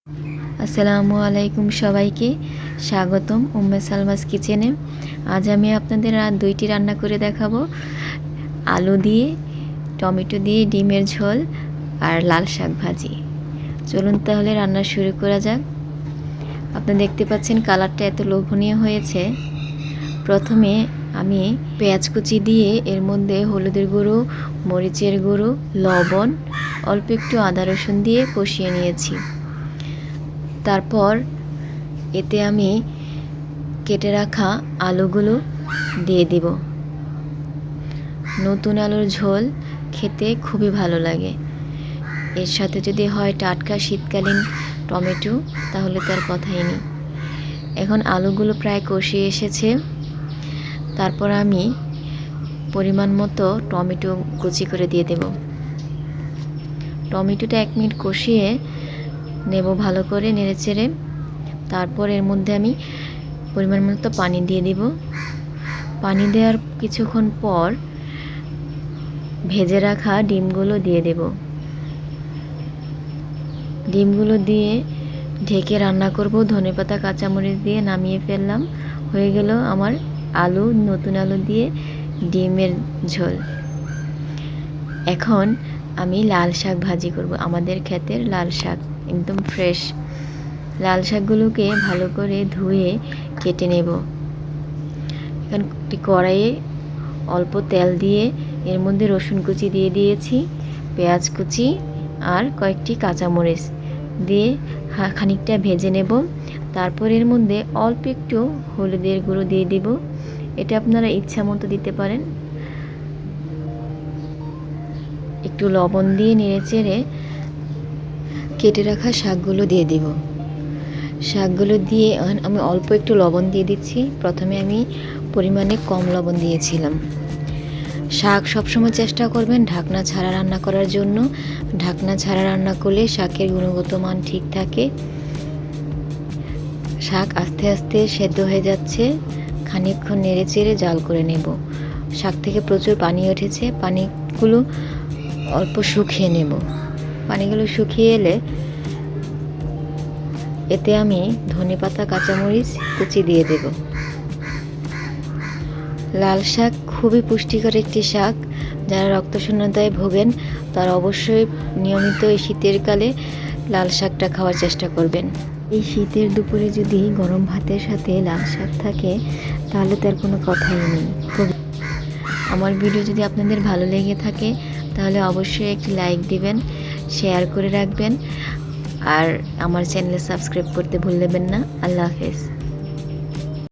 আসসালামু আলাইকুম সবাইকে স্বাগতম উম্মে সালমাস কিচেনে। আজ আমি আপনাদের দুইটি রান্না করে দেখাবো, আলু দিয়ে, টমেটো দিয়ে ডিমের ঝোল আর লাল শাক ভাজি। চলুন তাহলে রান্না শুরু করা যাক। আপনারা দেখতে পাচ্ছেন কালারটা এত লোভনীয় হয়েছে। প্রথমে আমি পেঁয়াজ কুচি দিয়ে এর মধ্যে হলুদের গুঁড়ো, মরিচের গুঁড়ো, লবণ, অল্প একটু আদা রসুন দিয়ে কষিয়ে নিয়েছি। তারপর এতে আমি কেটে রাখা আলুগুলো দিয়ে দিব। নতুন আলুর ঝোল খেতে খুবই ভালো লাগে। এর সাথে যদি হয় টাটকা শীতকালীন টমেটো, তাহলে তার কথাই নেই। এখন আলুগুলো প্রায় কষিয়ে এসেছে। তারপর আমি পরিমাণ মতো টমেটো কুচি করে দিয়ে দেব। টমেটোটা 1 মিনিট কষিয়ে নেব ভালো করে নেড়েচেড়ে। তারপর এর মধ্যে আমি পরিমাণ মতো পানি দিয়ে দিব। পানি দেওয়ার কিছুক্ষণ পর ভেজে রাখা ডিমগুলো দিয়ে দেব। ডিমগুলো দিয়ে ঢেকে রান্না করব। ধনেপাতা কাঁচামরিচ দিয়ে নামিয়ে ফেললাম। হয়ে গেল আমার নতুন আলু দিয়ে ডিমের ঝোল। এখন আমি লাল শাক ভাজি করব। আমাদের ক্ষেতের লাল শাক, একদম ফ্রেশ লাল শাকগুলোকে ভালো করে ধুয়ে কেটে নেব। এখন একটি কড়াইয়ে অল্প তেল দিয়ে এর মধ্যে রসুন কুচি দিয়ে দিয়েছি, পেঁয়াজ কুচি আর কয়েকটি কাঁচামরিচ দিয়ে খানিকটা ভেজে নেব। তারপর এর মধ্যে অল্প একটু হলুদের গুঁড়ো দিয়ে দিব। এটা আপনারা ইচ্ছা মতো দিতে পারেন। একটু লবণ দিয়ে নেড়েচেড়ে কেটে রাখা শাকগুলো দিয়ে দিব। শাকগুলো দিয়ে আমি অল্প একটু লবণ দিয়ে দিচ্ছি। প্রথমে আমি পরিমাণে কম লবণ দিয়েছিলাম। শাক সবসময় চেষ্টা করবেন ঢাকনা ছাড়া রান্না করার জন্য। ঢাকনা ছাড়া রান্না করলে শাকের গুণগত মান ঠিক থাকে। শাক আস্তে আস্তে সেদ্ধ হয়ে যাচ্ছে। খানিকক্ষণ নেড়েচেড়ে জাল করে নেব। শাক থেকে প্রচুর পানি উঠেছে। পানিগুলো অল্প শুকিয়ে নেব। পানিগুলো শুকিয়ে এলে এতে আমি ধনেপাতা কাঁচামরিচ কুচি দিয়ে দেব। লাল শাক খুবই পুষ্টিকর একটি শাক। যারা রক্তশূন্যতায় ভোগেন তারা অবশ্যই নিয়মিত এই শীতের কালে লাল শাকটা খাওয়ার চেষ্টা করবেন। এই শীতের দুপুরে যদি গরম ভাতের সাথে লাল শাক থাকে তাহলে তার কোনো কথাই নেই। আমার ভিডিও যদি আপনাদের ভালো লেগে থাকে তাহলে অবশ্যই একটি লাইক দিবেন, শেয়ার করে রাখবেন আর আমার চ্যানেলে সাবস্ক্রাইব করতে ভুলবেন না। আল্লাহ হাফেজ।